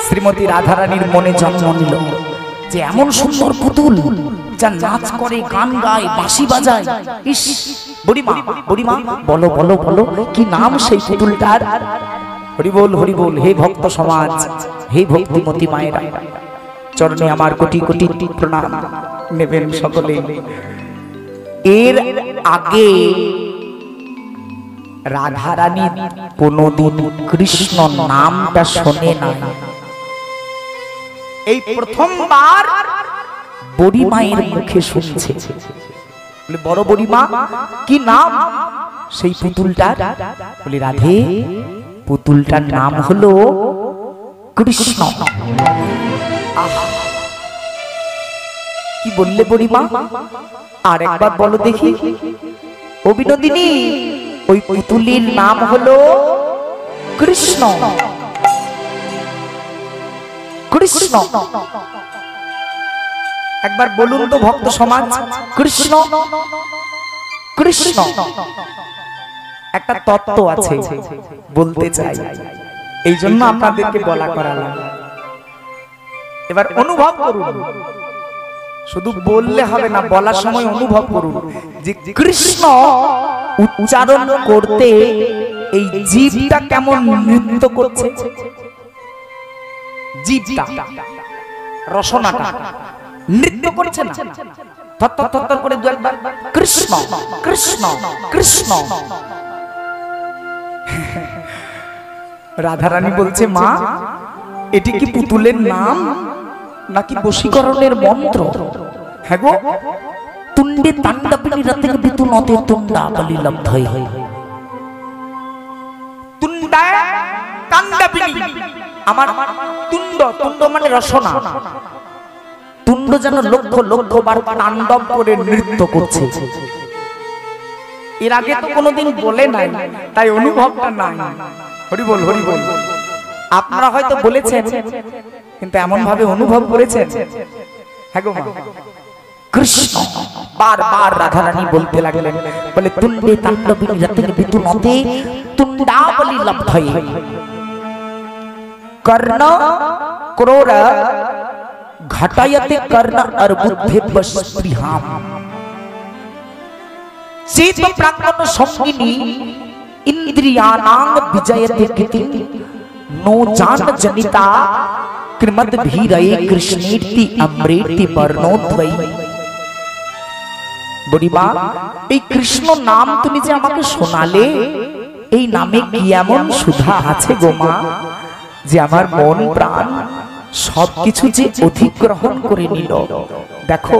শ্রীমতী রাধারানীর মনে জন্ম নিল যে এমন সুন্দর পুতুল যা নাচ করে, গান গায়, বাঁশি বাজায়। ইস, বুড়িমা বুড়িমা বলো বলো বলো কি নাম সেই পুতুলটার? হরি বল হরি বল। হে ভক্ত সমাজ, হে ভক্তিমতী মায়েরা, চরণে আমার কোটি কোটি প্রণাম নেবেন সকলে। এর আগে রাধারানী কোনদিন কৃষ্ণ নামটা শোনে না। এই প্রথমবার বড়ি মায়ের মুখে শুনছে। বড় বড়িমা কি নাম সেই পুতুলটার? বলি রাধে, পুতুলটার নাম হলো কৃষ্ণ। কি বললে বড়িমা? আর একবার বলো দেখি। ও বিনোদিনী, ওই পুতুলির নাম হলো কৃষ্ণ। কৃষ্ণ একবার বলুন তো ভক্ত সমাজ, কৃষ্ণ কৃষ্ণ। একটা তত্ত্ব আছে, বলতে চাই, এই জন্য আপনাদেরকে বলা করালাম। এবার অনুভব করুন, শুধু বললে হবে না, বলার সময় অনুভব করুন যে কৃষ্ণ উচ্চারণ করতে এই জীবটা কেমন নৃত্য করছে। জীবটা, রসনাটা নৃত্য করছে না, থরথর থরথর করে দু একবার কৃষ্ণ কৃষ্ণ কৃষ্ণ। রাধারানী বলছে, মা এটি কি পুতুলের নাম নাকি বশীকরণের মন্ত্র? হ্যাঁ গো, তুণ্ডে তাণ্ডবিনী রাতে বিতু নতে তুণ্ডা বলি লব্ধই। তুণ্ডা তাণ্ডবিনী, আমার তুণ্ড, তুণ্ড মানে রসনা, তুণ্ড যেন লক্ষ লক্ষ বার তাণ্ডব করে নৃত্য করছে। এর আগে তো কোনোদিন বলে নাই, তাই অনুভবটা নাই। হরি বল হরি বল। আপনারা হয়তো বলেছেন, কিন্তু এমন ভাবে অনুভব করেছেন। হ্যাঁ গো মা, কৃষ্ণ বারবার রাধারানী বলতে লাগলেন, বলে তুণ্ডে তাণ্ডবিনী রাতে বিতু নতে তুণ্ডা বলি লব্ধই। কর্ণ ক্রোর ঘটায়তে কর্ণ अर्बुद्धे बस्पृहाम। चेत प्रांगण संगिनी इंद्रियानां विजयते कृति नो जान जनिता कृमद भीरये कृष्णेति अमृति वर्णोद्वै। বুড়িমা, এই কৃষ্ণ নাম তুমি যে আমাকে শোনালে, এই নামে কি এমন সুধা আছে গো মা, যে আমার মন প্রাণ সবকিছু যে অধিগ্রহণ করে নিল। দেখো,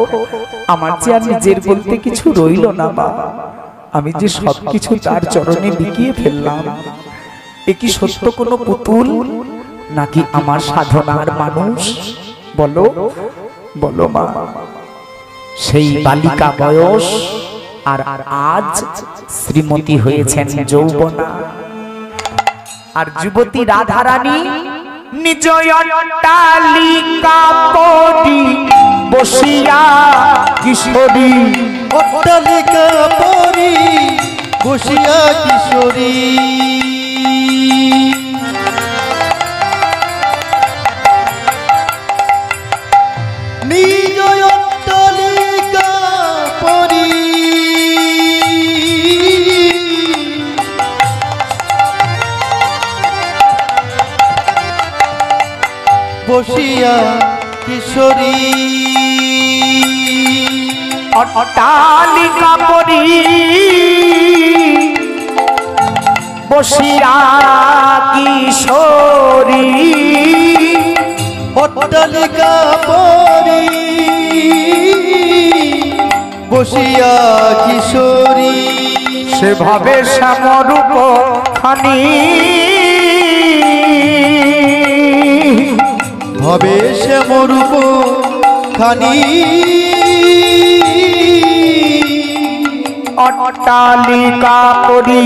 আমার যে আর নিজের বলতে কিছু রইল না মা, আমি যে সবকিছু তার চরণে বিকিয়ে ফেললাম। এ কি সত্য কোনো পুতুল নাকি আমার সাধনার মানুষ? বলো বলো মা। সেই বালিকা বয়স, আর আজ শ্রীমতী হয়েছেন যৌবনা। আর যুবতী রাধারানী নিজ অট্টালিকা পরি বসিয়া কিশোরী, অট্টালিকা পরি বসিয়া কিশোরী। নিজ অট্টালিকা পরি বসিয়া কিশোরী। অট্টালিকা পরি বসিয়া কিশোরী, অট্টালিকা পরি বসিয়া কিশোরী। সেভাবে শ্যামরূপ খানি ভবে শ্যামরূপ খানি। অট্টালিকা পরি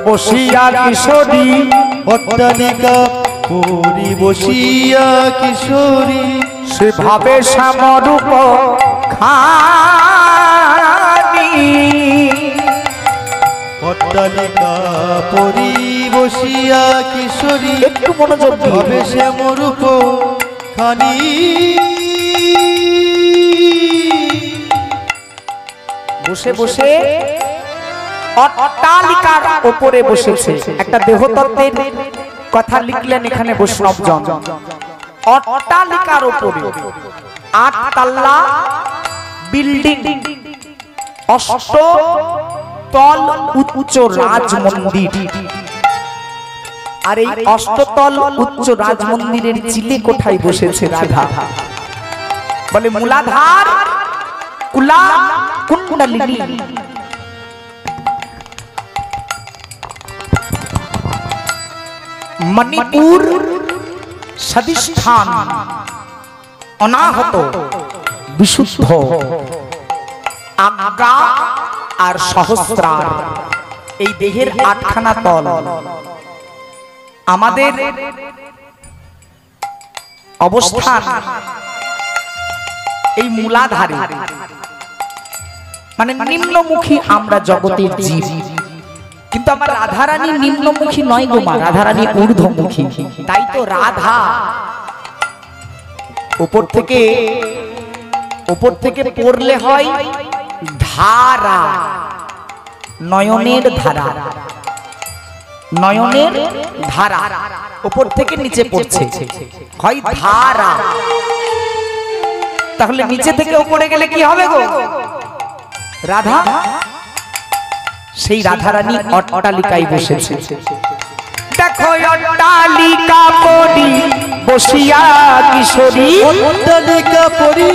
বসিয়া কিশোরী, অট্টালিকা পরি বসিয়া কিশোরী। সেভাবে শ্যামরূপ খানি। অট্টালিকা পরি বসিয়া কিশোরী একটু মনোযোগ দিয়ে হবে শ্যামরূপ খানি বসে বসে অট্টালিকার উপরে বসেছে। একটা দেহতত্ত্বের কথা লিখলেন এখানে বৈষ্ণবজন। অট্টালিকার উপরে 8 তাল্লা বিল্ডিং, অষ্টতল উচ্চ রাজমন্দির। আর এই অষ্টতল উচ্চ রাজমন্দিরের চিলে কোঠায় বসেছে রাধা। বলে মূলাধার কুলা কুণ্ডলিনী। মণিপুর সদিষ্ঠান অনাহত বিশুদ্ধ আজ্ঞা আর সহস্রার এই দেহের 8খানা তল। আমাদের অবস্থান এই মূলাধারে, মানে নিম্নমুখী আমরা জগতের জীব। কিন্তু আমার রাধারানী নিম্নমুখী নয় গো মা, রাধারানী ঊর্ধ্বমুখী। তাই তো রাধা উপর থেকে পড়লে হয় ধারা, নয়নের ধারা, নয়নের ধারা উপর থেকে নিচে পড়ছে হয় ধারা। তাহলে নিচে থেকে উপরে গেলে কি হবে গো? রাধা। সেই রাধারানী অট্টালিকায় বসেছে। দেখো অট্টালিকা পরি বসিয়া কিশোরী, অট্টালিকা পরি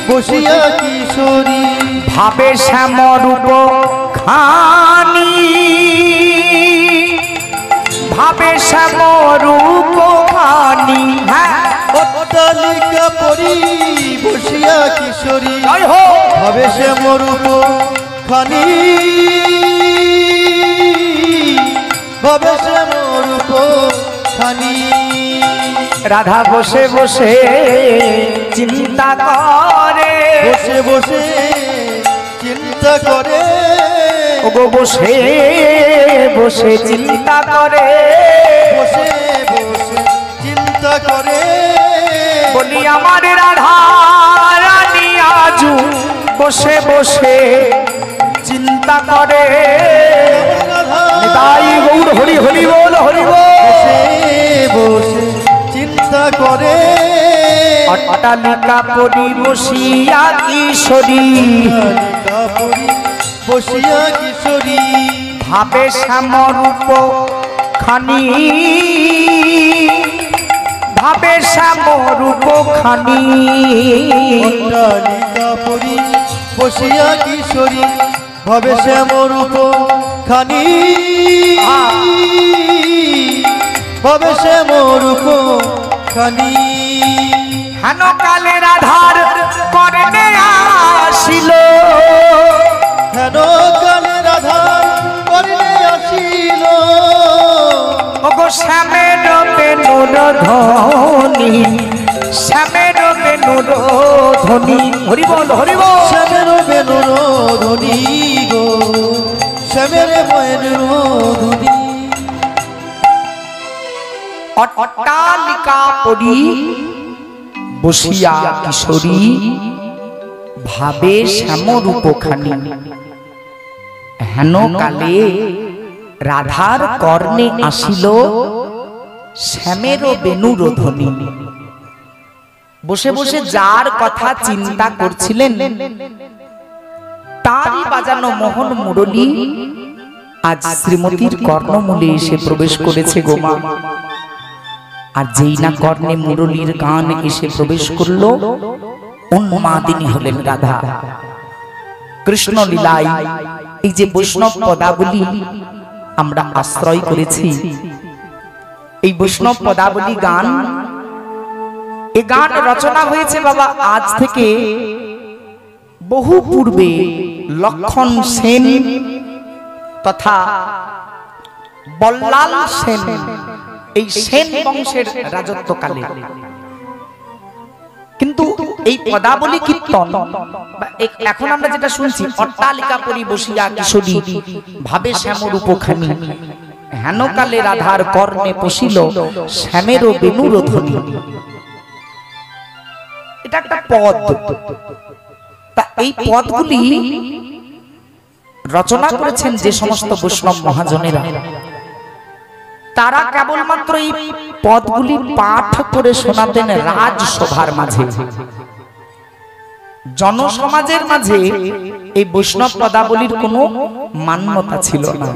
বসিয়া কিশোরী ভাবে শ্যামরূপ খানি, ভাবে শ্যামরূপ খানি। হ্যাঁ, অট্টালিকা পরি বসিয়া কিশোরী ভাবে শ্যামরূপ খানি, ভাবে শ্যামরূপ খানি। রাধা বসে বসে চিন্তা করে, বসে বসে চিন্তা করে, ওগো বসে বসে চিন্তা করে, বসে বসে চিন্তা করে। বলি আমার রাধা রানী আজু বসে বসে চিন্তা করে। তাই গৌর হরি হরি বল, হরি বল। বসে বসে চিন্তা করে, অট্টালিকা পরি বসিয়া কিশোরী, অট্টালিকা পরি বসিয়া কিশোরী ভাবে শ্যামরূপ খানি, ভাবে শ্যামরূপ খানি। অট্টালিকা পরি বসিয়া কিশোরী ভাবে শ্যামরূপ খানি, ভাবে শ্যামরূপ খানি। হেন কালে রাধার করনে আসিল, হেন কালে রাধা করনে আসিল, ওগো শ্যামের বেনুর ধ্বনি, শ্যামের বেনুর ধ্বনি। হরি বল, হরি বল। শ্যামের বেনুর ধ্বনি গো, শ্যামের বেনুর ধ্বনি। অট্টালিকা পরি বসিয়া কিশোরী ভাবে শ্যামরূপ খানি। হেন কালে রাধার কর্ণে আসিল শ্যামের বেনুর ধ্বনি। বসে বসে যার কথা চিন্তা করছিলেন তারই বাজানো মোহন মুরলী আজ শ্রীমতীর কর্ণমূলে এসে প্রবেশ করেছে গোমা। আর যেই না কর্ণে মুরলীর গান এসে প্রবেশ করলো, উন্মাদিনী হলেন রাধা। কৃষ্ণ লীলায় এই যে বৈষ্ণব পদাবলী আমরা আশ্রয় করেছি, এই বৈষ্ণব পদাবলী গান, এই গান রচনা হয়েছে বাবা আজ থেকে বহু পূর্বে লক্ষণ সেন তথা বল্লাল সেন, এই সেন বংশের রাজত্বকালে। কিন্তু এই পদাবলী কীর্তন এখন আমরা যেটা শুনছি, অট্টালিকা পরি বসিয়া কিশোরী ভাবে শ্যামরূপ খানি, হেনকালে রাধার কর্ণে পশিল শ্যামেরও বেনুর ধ্বনি। এটা একটা পদ। তা এই পদগুলি রচনা করেছেন যে সমস্ত বৈষ্ণব মহাজনেরা, তারা কেবলমাত্র এই পদগুলি পাঠ করে শোনাতেন রাজসভার মাঝে। জনসমাজের মাঝে এই বৈষ্ণব পদাবলীর কোনো মান্যতা ছিল না।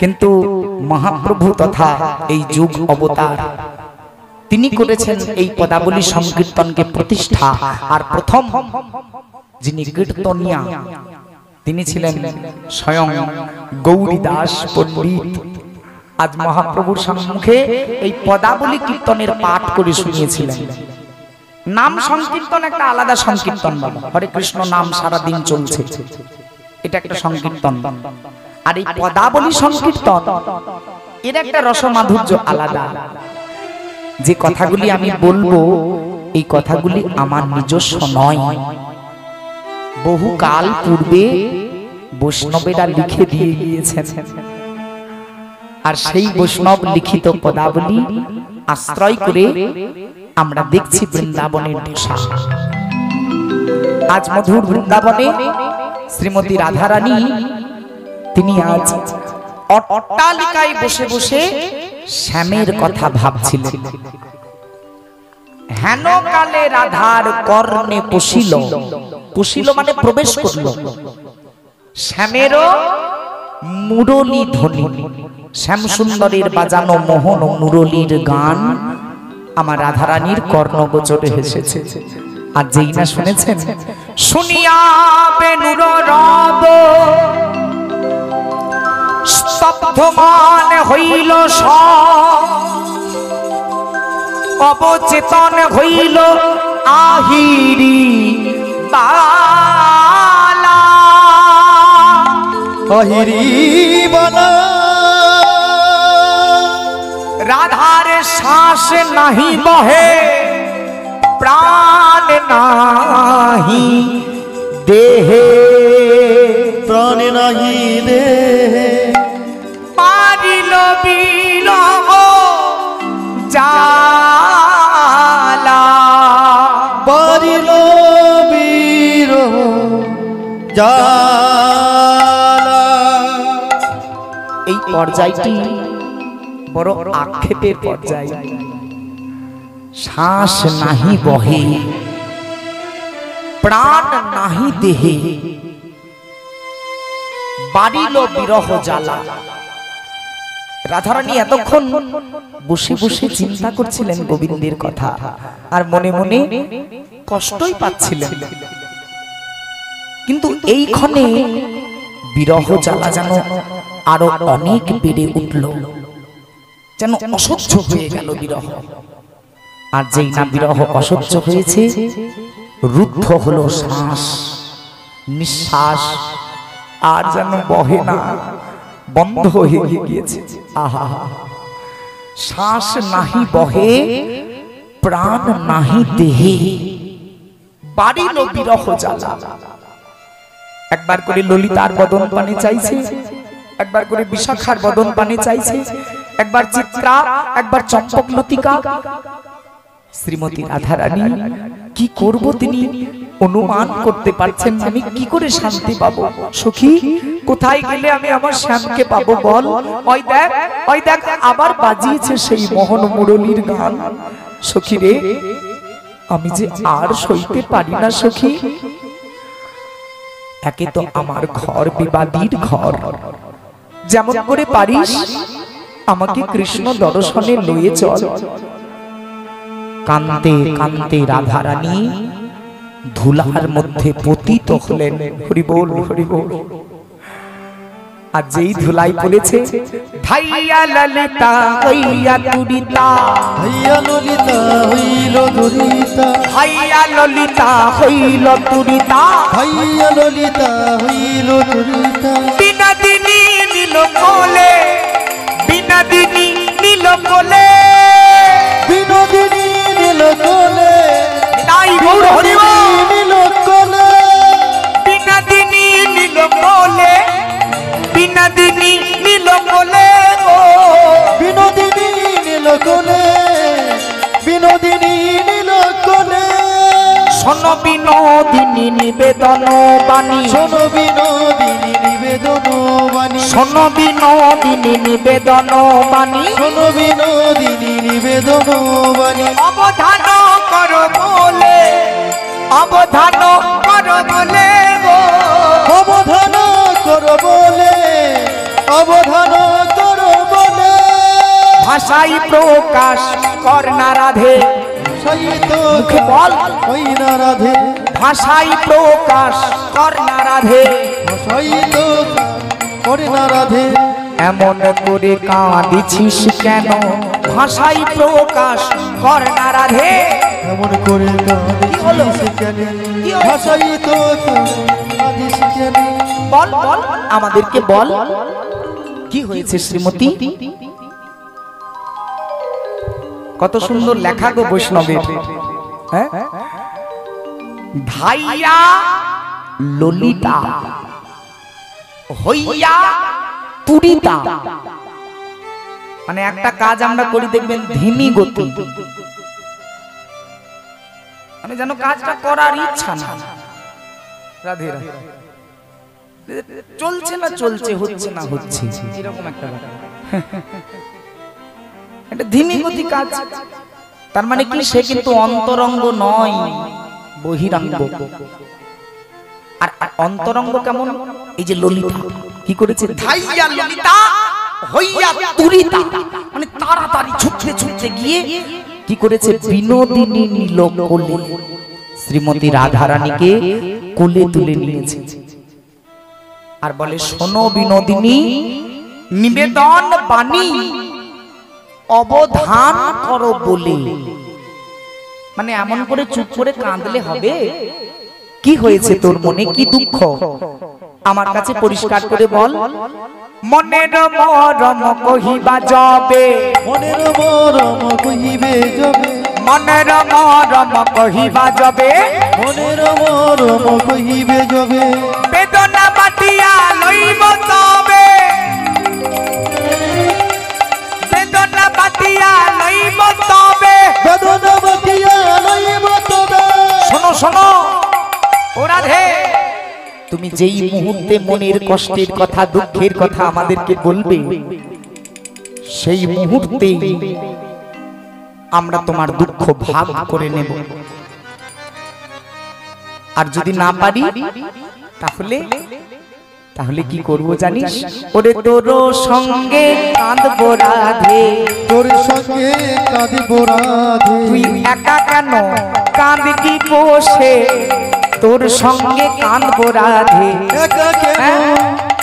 কিন্তু মহাপ্রভু তথা এই যুগ অবতার তিনি করেছেন এই পদাবলী সংকীর্তনকে প্রতিষ্ঠা। আর প্রথম যিনি কীর্তনিয়া তিনি ছিলেন স্বয়ং গৌরীদাস পণ্ডিত। আজ মহাপ্রভুর সম্মুখে এই পদাবলী কীর্তনের পাঠ করে শুনিয়েছিলেন। নাম সংকীর্তন একটা আলাদা সংকীর্তন, বাবা হরে কৃষ্ণ নাম সারা দিন চলছে, এটা একটা সংকীর্তন। আর এই পদাবলী সংকীর্তন এর একটা রসমাধুর্য আলাদা। যে কথাগুলি আমি বলবো এই কথাগুলি আমার নিজস্ব নয়, বহু কাল পূর্বে বৈষ্ণবেরা লিখে দিয়ে গিয়েছেন। আর সেই বৈষ্ণব লিখিত পদাবলী আশ্রয় করে আমরা দেখছি বৃন্দাবনের দশা। আজ মধুর বৃন্দাবনে শ্রীমতী রাধারানী তিনি আজ অট্টালিকায় বসে বসে শ্যামের কথা ভাবছিলেন। হেনকালে রাধার কর্ণে পশিল, পশিল মানে প্রবেশ করল, শ্যামেরও মুরলী ধ্বনি। শ্যাম সুন্দরের বাজানো মোহন মুরলীর গান আমার রাধারানীর কর্ণগোচরে এসেছে। আর যেই না শুনেছেন, শুনিয়া বেনুর রব স্তব্ধমান হইল সব, অবচেতন হইল আহিরি বালা, আহিরি বালা। রাধার শ্বাস নাহি বহে, প্রাণ নাহি দেহে, প্রাণ নাহি দেহে, পারিল বিরহ জালা, পারিল বিরহ জালা। এই পর্যায়টি বড় আক্ষেপের পর্যায়। শ্বাস নাহি বহে, প্রাণ নাহি দেহে, বাড়িল বিরহ জ্বালা। রাধারানী এতক্ষণ বসে বসে চিন্তা করছিলেন গোবিন্দের কথা, আর মনে মনে কষ্টই পাচ্ছিলেন। কিন্তু এইখানে বিরহ জ্বালা যেন আরো অনেক বেড়ে উঠল, যেন অসহ্য হয়ে গেল বিরহ। আর যেই না বিরহ অসহ্য হয়েছে, রুদ্ধ হলো শ্বাস, নিঃশ্বাস আর যেন বহে না, বন্ধ হয়ে গিয়েছে। আহা, শ্বাস নাহি বহে, প্রাণ নাহি দেহে, বাড়িল বিরহ জ্বালা। একবার করে ললিতার বদন পানে চাইছে, একবার করে বিশাখার বদন পানে চাইছে, একবার চিত্রা, একবার চম্পক লতিকা। শ্রীমতী রাধারানী কি করব তিনি অনুমান করতে পারছেন, আমি কি করে শান্তি পাবো। সখী, কোথায় গেলে আমি আমার শ্যামকে পাবো বল? ওই দেখ, ওই দেখ, আবার বাজিয়েছে সেই মোহন মুরলীর গান। সখী রে, আমি যে আর সইতে পারি না সখী। একে তো আমার ঘর বিবাদীর ঘর, যেমন করে পারিস আমাকে কৃষ্ণ দর্শনে লয়ে চল। কান্তে কান্তে রাধারানী ধুলার মধ্যে পতিত হলেন। হরি বল, হরি বল। আর যেই ধুলাই পড়েছে, ভাইয়া ললিতা হইয়া তুরিতা, ভাইয়া ললিতা হইল দুরিতা, ভাইয়া ললিতা হইল তুরিতা, ভাইয়া ললিতা হইল দুরিতা। বিনোদিনী নীল কোলে, বিনোদিনী নীল কোলে, বিনোদিনী নীল কোলে, তাই গৌর হরি বল। নীল কোলে, বিনোদিনী নীল কোলে, বিনোদিনী নীল নিবেদন বাণী শোনো বিনোদিনী নিবেদন বাণী শোনো বিনোদিনী নিবেদন বাণী শোনো বিনোদিনী নিবেদন বাণী অবধান করো বলে অবধান করো বলে গো অবধান করো বলে অবধান করো বলে ভাষাই প্রকাশ কর না রাধে সহিত মুখে বল ওই না রাধে ভাষাই প্রকাশ কর না রাধে সহিত করে না রাধে এমন করে কাঁদিছিস কেন ভাষাই প্রকাশ কর না রাধে এমন করে হলো? কাঁদিস কেন কি হয়েছে? ভাষাই তো কাঁদিস কেন বল বল আমাদেরকে বল কি হয়েছে শ্রীমতী কত সুন্দর লেখা গো বৈষ্ণবের হ্যাঁ ধাইয়া ললিতা হইয়া তুরিতা মানে একটা কাজ আমরা করি দেখবেন ধিমি গতি মানে যেন কাজটা করার ইচ্ছা না রাধে রাধে চলছে না চলছে হচ্ছে না হচ্ছে এরকম একটা এটা ধিমি গতি কাজ তার মানে কি সে কিন্তু অন্তরঙ্গ নয় বহিরঙ্গ আর অন্তরঙ্গ কেমন এই যে ললিতা কি করেছে ধাইয়া ললিতা হইয়া তুরিতা মানে তাড়াতাড়ি ছুটতে ছুটতে গিয়ে কি করেছে বিনোদিনী নিল কোলে শ্রীমতী রাধারানীকে কোলে তুলে নিয়েছে আর বলে শোনো বিনোদিনী নিবেদন বাণী অবধান করো বলে মানে এমন করে চুপ করে কাঁদলে হবে কি হয়েছে তোর মনে কি দুঃখ আমার কাছে পরিষ্কার করে বল মনের মরম কহিবা যাবে মনের মরম কহিবে যাবে মনের মরম কহিবা যাবে মনের মরম কহিবে যাবে বেদনা বাটিয়া লইব তবে বেদনা বাটিয়া লইব তবে বেদনা বাটিয়া লইব তবে শোনো শোনো ও রাধে তুমি যেই মুহূর্তে মনের কষ্টের কথা দুঃখের কথা আমাদেরকে বলবে সেই মুহূর্তে আমরা তোমার দুঃখ ভাগ করে নেব আর যদি না পারি তাহলে তাহলে কি করব জানিস ওরে তোর সঙ্গে কাঁদবো রাধে তোর সঙ্গে কাঁদিব রাধে তুই একা কেন কাঁদবি বসে তোর সঙ্গে কাঁদবো রাধে একা কেন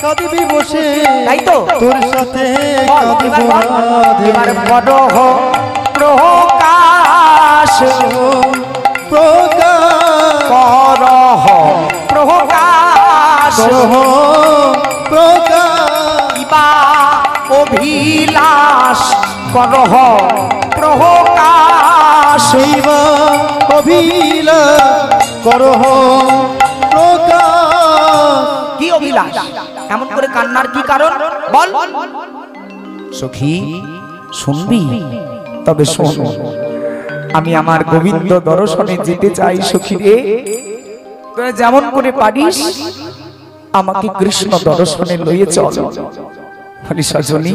কাঁদিবি বসে তাই তো তোর সাথে বল, কাঁদিব এবার বল, রাধে এবার বড় হো প্রকাশ প্রকাশ করহ প্রকাশ করহ প্রকাশ কিবা অভিলাষ করহ প্রকাশ শিবা অভিলাষ করহ প্রকাশ কি অভিলাষ এমন করে কান্নার কি কারণ বল সখী শুনবি তবে শোন আমি আমার গোবিন্দ দর্শনে যেতে চাই সখী রে তোরা যেমন করে পারিস আমাকে কৃষ্ণ দর্শনে লইয়ে চল হরি সজনী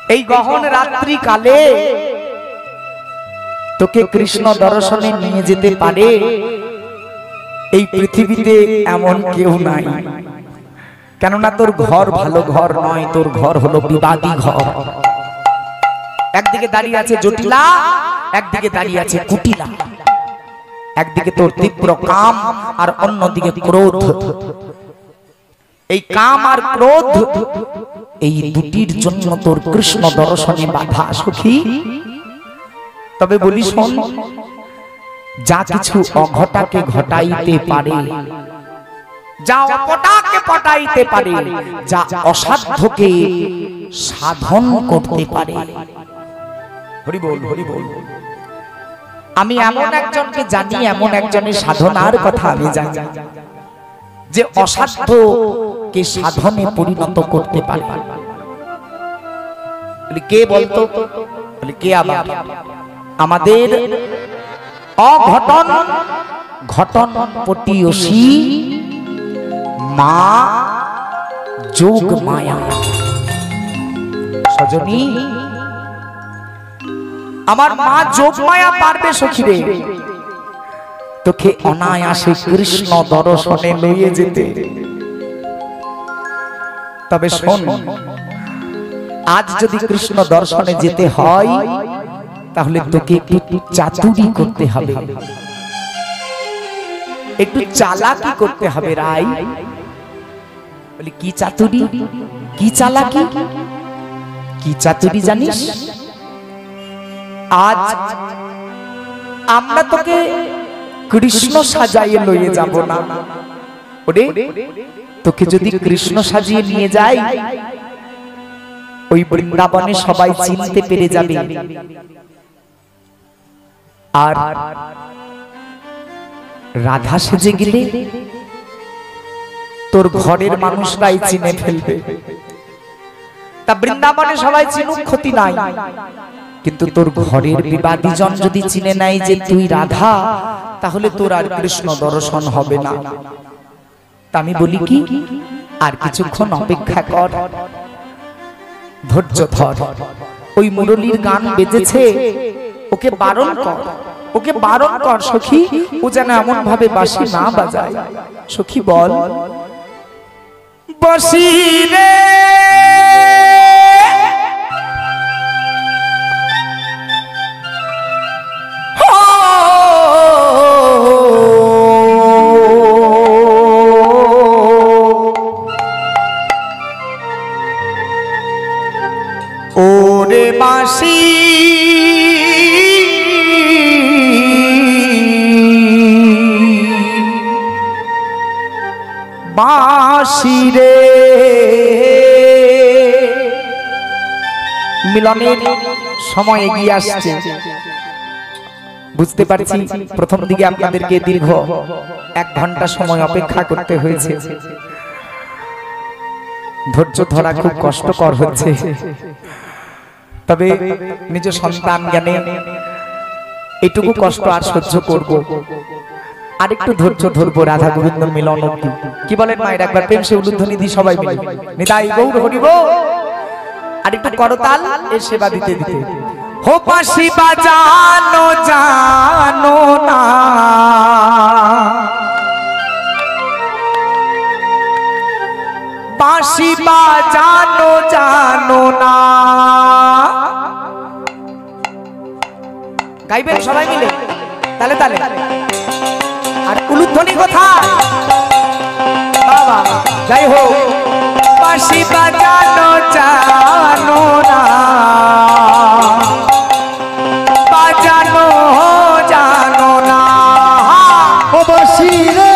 এই গহন রাত্রি কালে তোকে কৃষ্ণ দর্শনে নিয়ে যেতে পারে এই পৃথিবীতে এমন কেউ নাই কেননা তোর ঘর ভালো ঘর নয় তোর ঘর হলো বিবাদী ঘর একদিকে দাঁড়িয়ে আছে জটিলা একদিকে দাঁড়িয়ে আছে কুটিলা একদিকে তোর তীব্র কাম আর অন্যদিকে ক্রোধ এই কাম আর ক্রোধ এই দুটির জন্য তোর কৃষ্ণ দর্শনে বাধা সখী তবে বলি শোন যা কিছু অঘটাকে ঘটাইতে পারে যা অপটাকে পটাইতে পারে যা অসাধ্যকে সাধন করতে পারে হরি বল হরি বল আমি এমন একজনকে জানি এমন একজনের সাধনার কথা আমি জানি যে অসাধ্যকে সাধনে পরিণত করতে পারে কে বলতো কে আবার আমাদের অঘটন ঘটন পটিয়সী মা যোগ মায়া। সজনী আমার মা যোগ মায়া পারবে সখীরে তোকে অনায়াসে কৃষ্ণ দর্শনে লইয়ে যেতে। তবে শোন, আজ যদি কৃষ্ণ দর্শনে যেতে হয় তাহলে তোকে একটু চাতুরি করতে হবে, একটু চালাকি করতে হবে রাই। বলি কি চাতুরি, কি চালাকি, কি চাতুরি জানিস? আজ আমরা তোকে কৃষ্ণ সাজাইয়ে লইয়ে যাব না, ওরে তোকে যদি কৃষ্ণ সাজিয়ে নিয়ে যাই ওই বৃন্দাবনে সবাই চিনতে পেরে যাবে, আর রাধা সেজে গেলে তোর ঘরের মানুষরাই চিনে ফেলবে। তা বৃন্দাবনে সবাই চিনুক, ক্ষতি নাই, কিন্তু তোর ঘরের বিবাদীজন যদি চিনে নাই যে তুই রাধা, তাহলে তোর আর কৃষ্ণ দর্শন হবে না। তা আমি বলি কি, আর কিছুক্ষণ অপেক্ষা কর, ধৈর্য ধর। ওই মুরলীর গান বেজেছে, ওকে বারণ কর, ওকে বারণ কর সখী, ও যেন এমন ভাবে বাঁশি না বাজায়। সখী বল, বাঁশি রে ওরে বাঁশি বাঁশি রে, মিলনের সময় এগিয়ে আসছে। বুঝতে পারছি প্রথম দিকে আপনাদেরকে দীর্ঘ 1 ঘন্টা সময় অপেক্ষা করতে হয়েছে, ধৈর্য ধরা খুব কষ্টকর হচ্ছে। তবে নিজ সন্তান জ্ঞানে এটুকু কষ্ট আর সহ্য করব, আরেকটু ধৈর্য ধরবো রাধা গোবিন্দ মিলন অবধি। কি বলেন মায়ের? একবার প্রেম সে উলুধ্বনি দি সবাই মিলে নিতাই গৌর হরিব, আরেকটু করতাল এর সেবা দিতে দিতে। হো বাঁশি বাজানো জানো না, বাঁশি বাজানো জানো না, গাইবেন সবাই মিলে তালে তালে। আর উলুধ্বনি কোথায়? বাবা যাই হোক, বাঁশি বাজানো জানো না, বাজানো জানো না, ও বাঁশি রে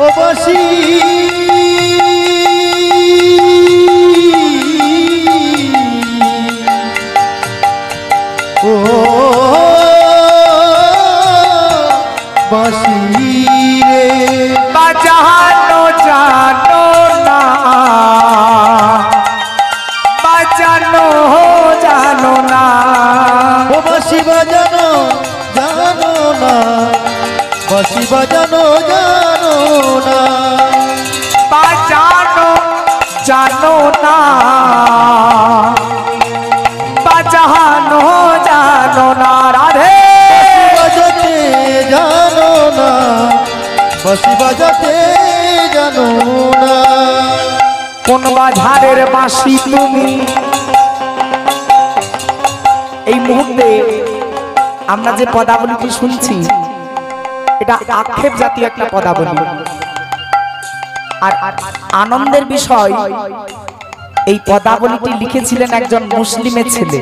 ও বাঁশি ও বাঁশি রে বাজানো জানো না, বাজানো জানো না, ও বাঁশি বাজানো জানো না, বাঁশি বাজানো জানো না, বাজানো জানো না, বাজানো জানো না, রাধে বাজাতে জানো না, বাঁশি বাজাতে জানো না। কোন বাজারের বাঁশি তুমি? এই মুহূর্তে আমরা যে পদাবলীটি শুনছি এটা আক্ষেপ জাতীয় একটা পদাবলী। আর আনন্দের বিষয়, এই পদাবলীটি লিখেছিলেন একজন মুসলিমের ছেলে,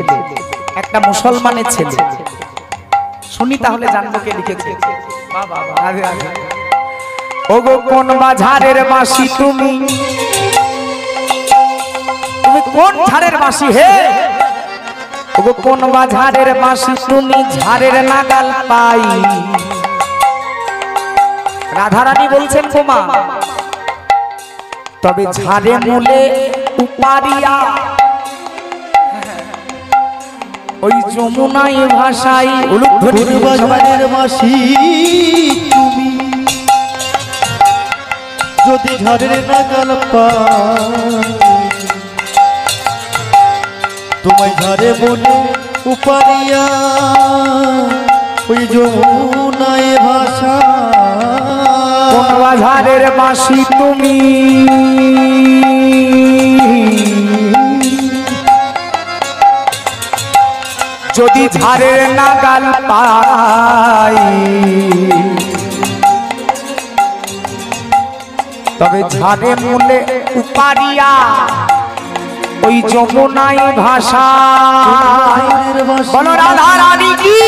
একটা মুসলমানের ছেলে। শুনি তাহলে জানবো কে লিখেছে। ওগো কোন বাজারের বাঁশি তুমি, তুমি কোন ঝাড়ের বাঁশি হে? ওগো কোন বাজারের বাঁশি তুমি, ঝাড়ের নাগাল পাই। রাধারানী বলছেন তোমা, তবে ঝাড়ে মূলে উপারিয়া ওই যমুনায় ভাষাই বাজারের মাসি তুমি যদি ঝড়ের নাগাল পাই তোমায় ঝড়ে বলে উপারিয়া ওই যমুনায় ভাষা কোন বাজারের বাসি তুমি যদি ঝাড়ের নাগাল পাই তবে ঝাড়ে মূলে উপারিয়া ওই যমুনায় ভাষা বলো রাধা রানী কি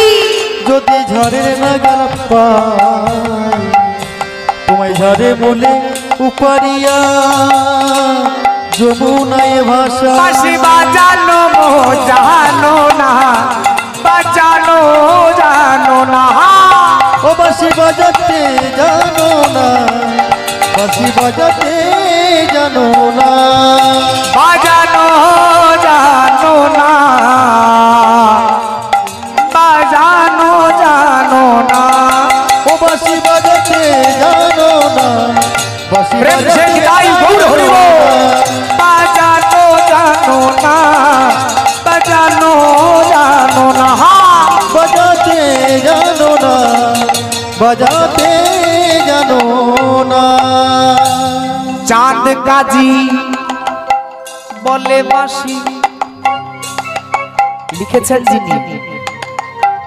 যদি ঝড়ের নাগাল পাই তোমায় ঝড়ে বলে উপারিয়া যমুনায় ভাষা বাঁশি বাজানো জানো না বাজানো জানো না ও বাঁশি বাজাতে জানো না বাঁশি বাজাতে জানো না বাজানো জানো না বাজানো জানো না ও বাঁশি বাজাতে জানো না বাঁশি প্রেম সে গাই গৌর হরি বল। বাজানো জানো না বাজানো জানো না বাজাতে জানো না বাজাতে জানো না চাঁদ কাজী বলে বাঁশি লিখেছেন যিনি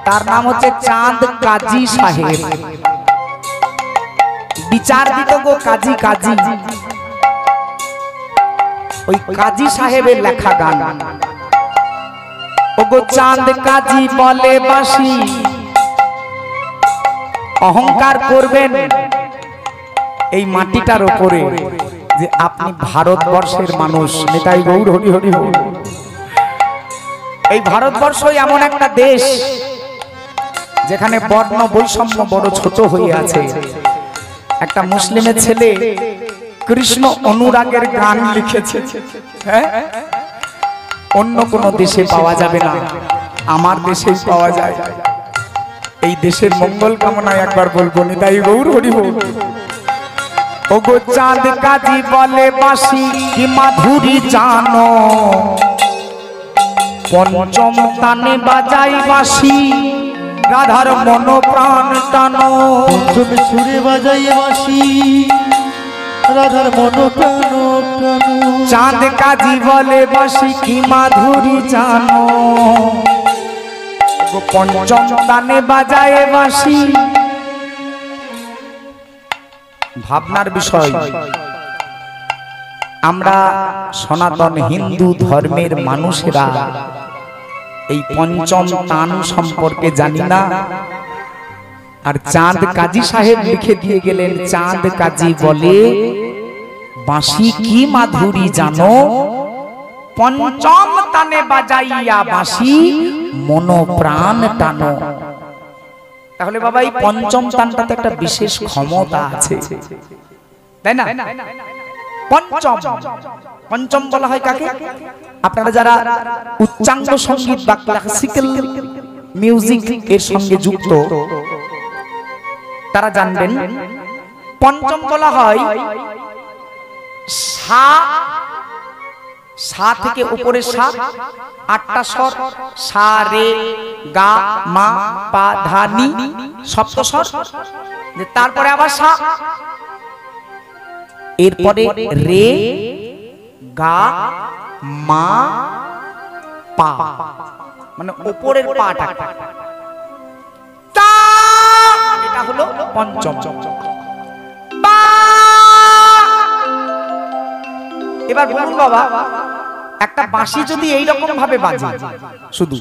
তার নাম হচ্ছে চাঁদ কাজী সাহেব বিচার দিত গো কাজী কাজী ওই কাজী সাহেবের লেখা গান ও গো চাঁদ কাজী বলে বাঁশি অহংকার করবেন এই মাটিটার উপরে যে আপনি ভারতবর্ষের মানুষ নেতাই গৌর হরি হরি বল। এই ভারতবর্ষই এমন একটা দেশ যেখানে বর্ণ বৈষম্য বড় ছোট হয়ে আছে। একটা মুসলিমের ছেলে কৃষ্ণ অনুরাগের গান লিখেছে, হ্যাঁ অন্য কোন দেশে পাওয়া যাবে না, আমার দেশেই পাওয়া যায়। এই দেশের মঙ্গল কামনায় একবার বলবো নিতাই গৌর হরি বল। ও গো চাঁদ কাজী বলে বাঁশি কি মাধুরী জানো পঞ্চম তানে বাজাই বাঁশি রাধার মন প্রাণ টানো পঞ্চমী সুরে বাজাই বাঁশি রাধার মন প্রাণ টানো চাঁদ কাজী বলে বাঁশি কি মাধুরী জানো পঞ্চম তানে বাজায় বাঁশি। ভাবনার বিষয়, আমরা সনাতন হিন্দু ধর্মের মানুষেরা এই পঞ্চম তান সম্পর্কে জানি না। আর চাঁদ কাজী সাহেব লিখে দিয়ে গেলেন, চাঁদ কাজী বলে বাঁশি কি মাধুরী জানো পঞ্চম তানে বাজাইয়া বাঁশি মন প্রাণ টানো। তাহলে বাবা এই পঞ্চম তানটাতে একটা বিশেষ ক্ষমতা আছে, তাই না? পঞ্চম পঞ্চম বলা হয় কাকে? আপনারা যারা উচ্চাঙ্গ সঙ্গীত বা ক্লাসিক্যাল মিউজিক এর সঙ্গে যুক্ত তারা জানবেন পঞ্চম বলা হয় সা, সা থেকে উপরে সা, আটটা স্বর, সা রে গা মা পা ধা নি, সপ্ত স্বর, তারপরে আবার সা, এরপরে রে গা মা পা, মানে উপরের পাটা, এটা হলো পঞ্চম। এবার বলুন বাবা, একটা বাঁশি যদি এইরকম ভাবে বাজে শুধু,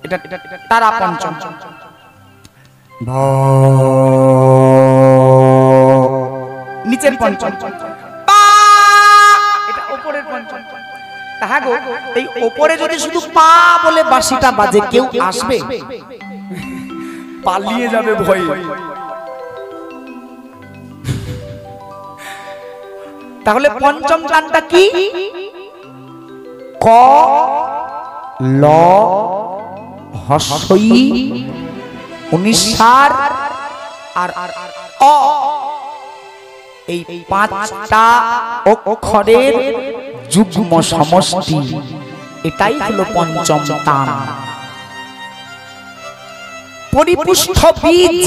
এটা তারা পঞ্চম, নিচের পঞ্চম, এটা উপরের পঞ্চম। তাহা গো, এই উপরে যদি শুধু পা বলে বাঁশিটা বাজে, কেউ আসবে? পালিয়ে যাবে ভয়ে। তাহলে পঞ্চম টানটা কি? ক ল হস্যই উনিশার আর অ, এই পাঁচটা অক্ষরের যুগ্ম সমষ্টি, এটাই হলো পঞ্চম টান। পরিপুষ্ট বীজ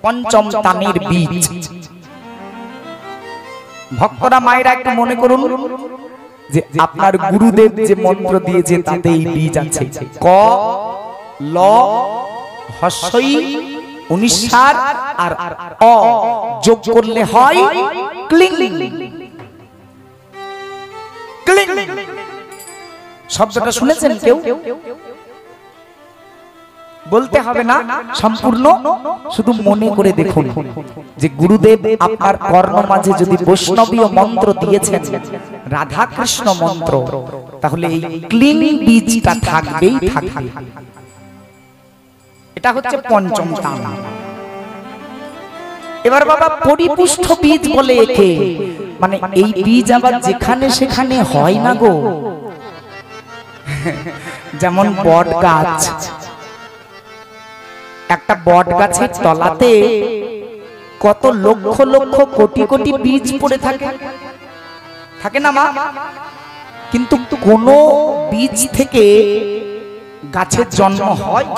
পঞ্চম টানের বীজ। ভক্তরা মায়েরা একটু মনে করুন যে আপনার গুরুদেব যে মন্ত্র দিয়েছে তাতে এই বীজ আছে। ক ল হস্যই উনিশার আর অ যোগ করলে হয় ক্লিং। ক্লিং শব্দটা শুনেছেন কেউ? বলতে হবে না সম্পূর্ণ, শুধু মনে করে দেখুন যে গুরুদেব আপনার কর্ণ মাঝে যদি বৈষ্ণবীয় মন্ত্র দিয়েছেন, রাধা কৃষ্ণ মন্ত্র, তাহলে এই ক্লিং বীজটা থাকবেই থাকবে। এটা হচ্ছে পঞ্চম টান। এবার বাবা পরিপুষ্ট বীজ বলে একে, মানে এই বীজ আবার যেখানে সেখানে হয় না গো। যেমন বট গাছ, একটা বট গাছের তলাতে কত লক্ষ লক্ষ কোটি কোটি বীজ পড়ে থাকে, থাকে না মা? কিন্তু কোন বীজ থেকে গাছের জন্ম হয়?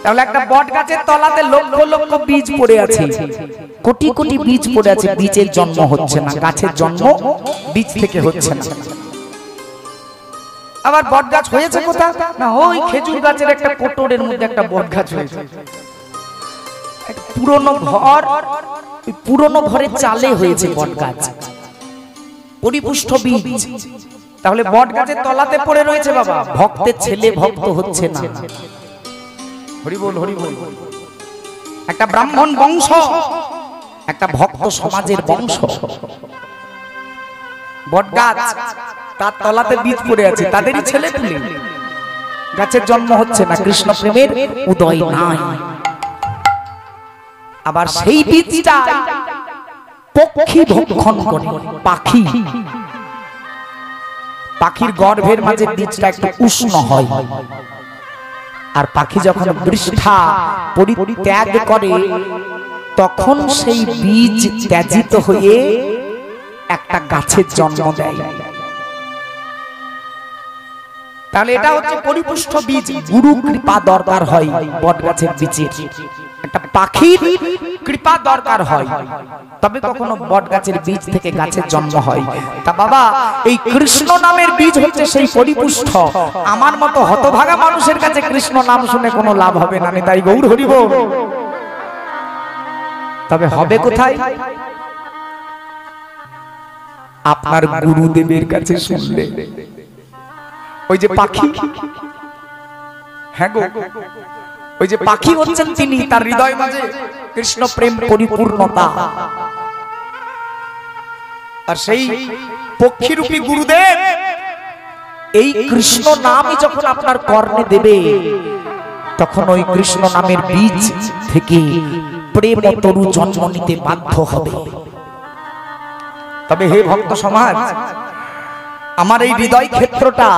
তাহলে একটা বট গাছের তলাতে লক্ষ লক্ষ বীজ পড়ে আছে, কোটি কোটি বীজ পড়ে আছে, বীজের জন্ম হচ্ছে না, গাছের জন্ম বীজ থেকে হচ্ছে না। আবার বট গাছ হয়েছে কোথা? না, ওই খেজুর গাছের একটা কোটরের মধ্যে একটা বট গাছ হয়েছে। পুরনো ঘর, পুরনো ঘরের চালে হয়েছে বট গাছ, পরিপুষ্ট বীজ। তাহলে বট গাছের তলাতে পড়ে রয়েছে বাবা, ভক্তের ছেলে ভক্ত হচ্ছে না। হরি বল, হরি বল। একটা ব্রাহ্মণ বংশ, একটা ভক্ত সমাজের বংশ, বট গাছ, তার তলাতে বীজ পড়ে আছে, তাদেরই ছেলে পুলে, গাছের জন্ম হচ্ছে না, কৃষ্ণ প্রেমের উদয় নাই। আবার সেই বীজটা পক্ষী ভক্ষণ করে, পাখি, পাখির গর্ভের মাঝে বীজটা একটু উষ্ণ হয়, আর পাখি যখন বৃষ্ঠা পরিত্যাগ করে তখন সেই বীজ ত্যাজিত হয়ে একটা গাছের জন্ম দেয়। তাহলে এটা হচ্ছে পরিপুষ্ট বীজ। গুরু কৃপা দরকার হয় বট গাছের বীজের, একটা পাখির কৃপা দরকার হয়, তবে কখনো বট গাছের বীজ থেকে গাছের জন্ম হয়। তা বাবা, এই কৃষ্ণ নামের বীজ হচ্ছে সেই পরিপুষ্ট। আমার মতো হতভাগা মানুষের কাছে কৃষ্ণ নাম শুনে কোনো লাভ হবে না, তাই গৌর হরি বল। তবে হবে কোথায়? আপনার গুরুদেবের কাছে শুনলে। ওই যে পাখি, হ্যাঁ গো, ওই যে পাখি হচ্ছেন তিনি, তার হৃদয় মাঝে কৃষ্ণ প্রেম পরিপূর্ণতা, আর সেই পক্ষীরূপী গুরুদেব এই কৃষ্ণ নামই যখন আপনার কর্ণে দেবে, তখন ওই কৃষ্ণ নামের বীজ থেকে প্রেম তরু জন্ম নিতে বাধ্য হবে। তবে হে ভক্ত সমাজ, আমার এই হৃদয় ক্ষেত্রটা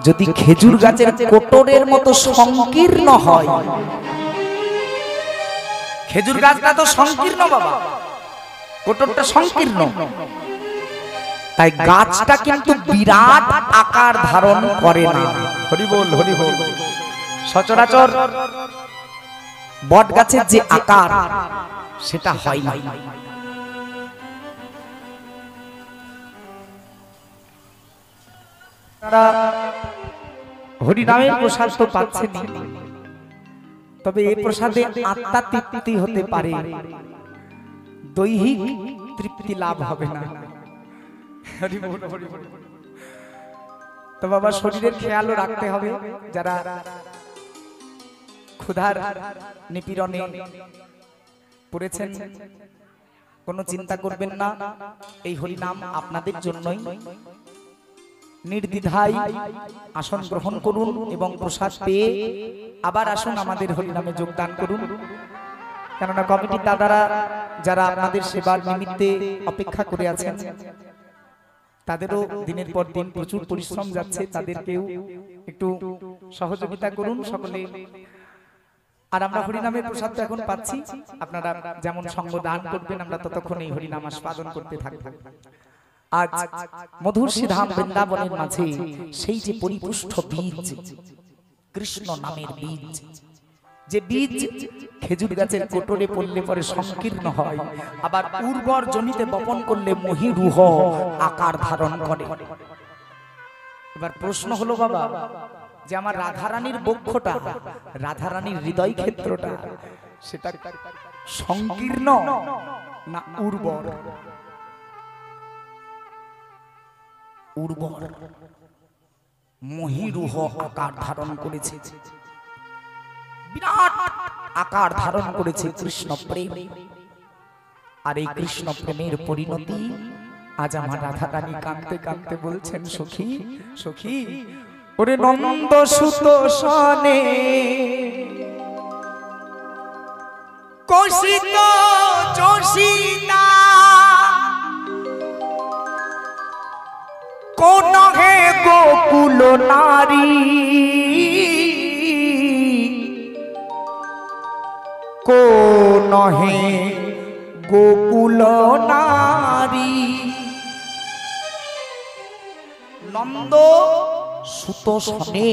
যদি খেজুর গাছের কোটরের মতো সংকীর্ণ হয়, খেজুর গাছটা তো সংকীর্ণ বাবা, কোটরটা সংকীর্ণ, তাই গাছটা কিন্তু বিরাট আকার ধারণ করে না। হরি বল, হরি বল। সচরাচর বট গাছের যে আকার সেটা হয় না। হরি নামের প্রসাদ তো পাচ্ছেন, তবে এই প্রসাদে আত্মা তৃপ্তি হতে পারে, দৈহিক তৃপ্তি লাভ হবে না। তো বাবা, শরীরের খেয়ালও রাখতে হবে। যারা ক্ষুধার নিপীড়নে পড়েছেন, কোনো চিন্তা করবেন না, এই হরি নাম আপনাদের জন্যই। নির্দ্বিধায় আসন গ্রহণ করুন এবং প্রসাদ পেয়ে আবার আসুন আমাদের হরি নামে যোগদান করুন। কেননা কমিটির দাদারা যারা আপনাদের সেবার নিমিত্তে অপেক্ষা করে আছেন, তাদেরও দিনের পর দিন প্রচুর পরিশ্রম যাচ্ছে, তাদেরকেও একটু সহযোগিতা করুন সকলে। আর আমরা হরিনামের প্রসাদ তো এখন পাচ্ছি, আপনারা যেমন সঙ্গ দান করবেন আমরা ততক্ষণ এই হরিনাম আস্বাদন করতে থাকব। আজ মধুর শ্রীধাম বৃন্দাবনের মাঝে সেই যে পরিপুষ্ট বীজ, কৃষ্ণ নামের বীজ, যে বীজ খেজুর গাছের কোটরে পড়লে পরে সংকীর্ণ হয়, আবার উর্বর জমিতে বপন করলে মহিরুহ আকার ধারণ করে। এবার প্রশ্ন হলো বাবা, যে আমার রাধারানীর বক্ষটা, রাধারানীর হৃদয় ক্ষেত্রটা, সেটা সংকীর্ণ না উর্বর? উর্বর, মহিরুহ আকার ধারণ করেছে, বিরাট আকার ধারণ করেছে কৃষ্ণ প্রেম। আর এই কৃষ্ণ প্রেমের পরিণতি আজ আমার রাধারানী কাঁদতে কাঁদতে বলছেন, সখী সখী ওরে নন্দ সুত সনে কৌশিক যোশিতা কোন হে গোকুল নারী, কোন হে গোকুল নারী। নন্দ সুত সনে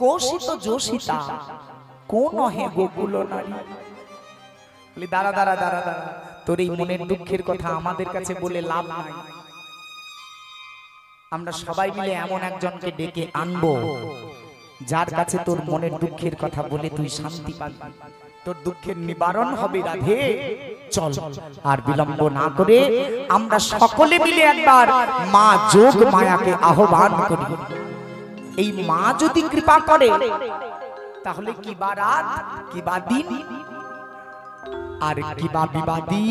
কৌশিক যোশিতা কোন হে গোকুল নারী। দাঁড়া দাঁড়া দাঁড়া দাঁড়া, তোর এই মনের দুঃখের কথা আমাদের কাছে বলে লাভ নাই। আমরা সবাই মিলে এমন একজনকে ডেকে আনবো যার কাছে তোর মনের দুঃখের কথা বলে তুই শান্তি পাবি, তোর দুঃখের নিবারণ হবে। রাধে চল, আর বিলম্ব না করে আমরা সকলে মিলে একবার মা যোগ মায়াকে আহ্বান করি। এই মা যদি কৃপা করে তাহলে কি বা রাত, কি বা দিন, আর কি বা বিবাদী,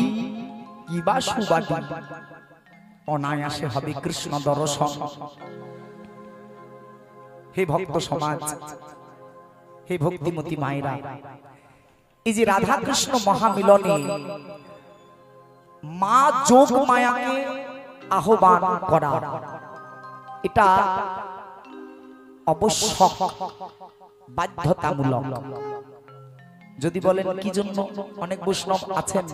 কি বা সুবাদী, অনায়াসে হবে কৃষ্ণ দর্শন। হে ভক্ত সমাজ, হে ভক্তিমতী মায়েরা, এই যে রাধা কৃষ্ণ মহামিলনে মা যোগ মায়াকে আহ্বান করা, এটা অবশ্যক, বাধ্যতামূলক। যদি বলেন কি জন্য, অনেক বৈষ্ণব আছেন,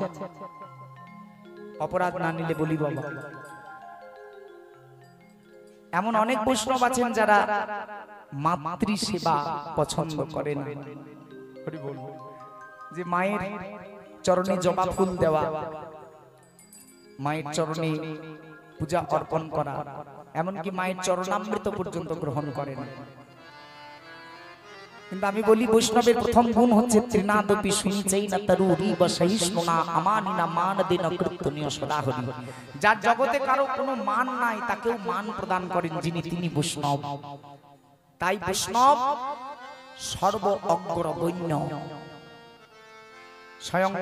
অপরাধ না নিলে বলি বাবা, এমন অনেক বৈষ্ণব আছেন যারা মাতৃ সেবা পছন্দ করেন। যে মায়ের চরণে জবা ফুল দেওয়া, মায়ের চরণে পূজা অর্পণ করা, এমনকি মায়ের চরণামৃত পর্যন্ত গ্রহণ করেন। কিন্তু আমি বলি বৈষ্ণবের প্রথম গুণ হচ্ছে ত্রিনাদপি শুনিছেই না তরুরি বা সহিষ্ণুনা আমানিনা মান দিন কৃতনীয় সদাহরি। যার জগতে কারো কোনো মান নাই তাকেও মান প্রদান করেন যিনি, তিনি বৈষ্ণব। তাই বৈষ্ণব সর্ব অগ্রগণ্য। স্বয়ং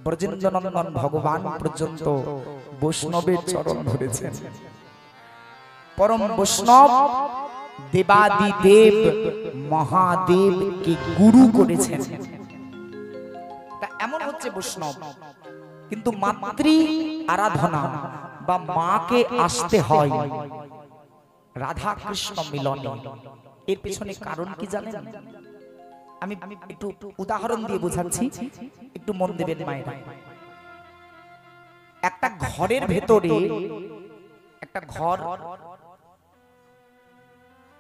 ব্রজেন্দ্রনন্দন ভগবান পর্যন্ত বৈষ্ণবের চরণ ধরেছেন। পরম বৈষ্ণব দেবাদিদেব মহাদেবকে গুরু করেছেন। তা এমন হচ্ছে বৈষ্ণব। কিন্তু মাতৃ আরাধনা বা মাকে আসতে হয় রাধা কৃষ্ণ মিলনে। এর পেছনে কারণ কি জানেন? আমি একটু উদাহরণ দিয়ে বোঝাচ্ছি, একটু মন দেবেন মায়েরা। একটা ঘরের ভেতরে একটা ঘর,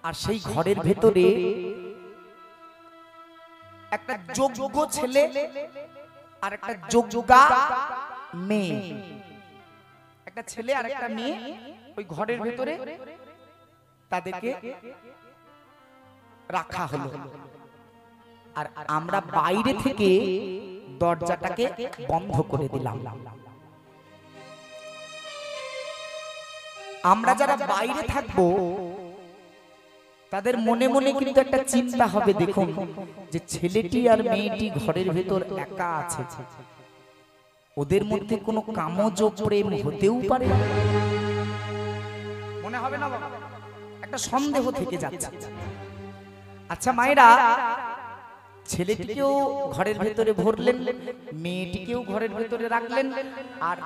আর সেই ঘরের ভেতরে একটা যোগ্য ছেলে আর একটা যোগ্যা মেয়ে, একটা ছেলে আর একটা মেয়ে ওই ঘরের ভেতরে তাদেরকে রাখা হলো। আর আমরা বাইরে থেকে দরজাটাকে বন্ধ করে দিলাম। আমরা যারা বাইরে থাকবো তাদের মনে মনে কিন্তু একটা চিন্তা হবে, দেখুন যে ছেলেটি আর মেয়েটি ঘরের ভেতর একা আছে, ওদের মধ্যে কোনো কামজ প্রেম হতেও পারে, মনে হবে না বাবা? একটা সন্দেহ থেকে যাচ্ছে। আচ্ছা মায়েরা, ছেলেটিকেও ঘরের ভেতরে ভরলেন, মেয়েটিকেও ঘরের ভেতরে রাখলেন, আর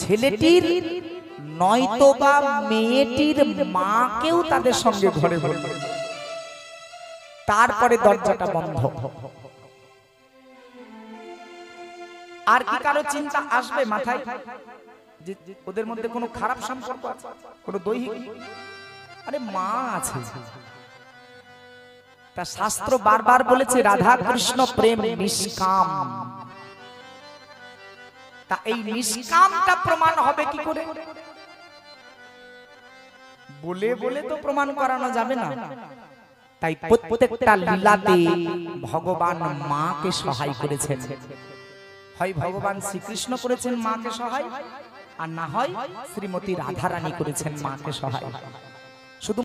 ছেলেটির নয়তো বা মেয়েটির মাকেও তাদের সঙ্গে ঘরে ভরলেন। তারপরে দরজাটা বন্ধ। আর কি কারো চিন্তা আসবে মাথায় যে ওদের মধ্যে কোনো খারাপ সম্পর্ক আছে, কোনো দৈহিক? আরে মা আছে। তা শাস্ত্র বারবার বলেছে রাধা কৃষ্ণ প্রেম নিষ্কাম। তা এই নিষ্কামটা প্রমাণ হবে কি করে? বলে বলে তো প্রমাণ করানো যাবে না। তাই প্রত্যেকটা লীলাতে ভগবান মাকে সহায় করেছেন। হয় ভগবান শ্রীকৃষ্ণ করেছেন মাকে সহায়, আর না হয় শ্রীমতী রাধারানী করেছেন মাকে সহায়। শুধু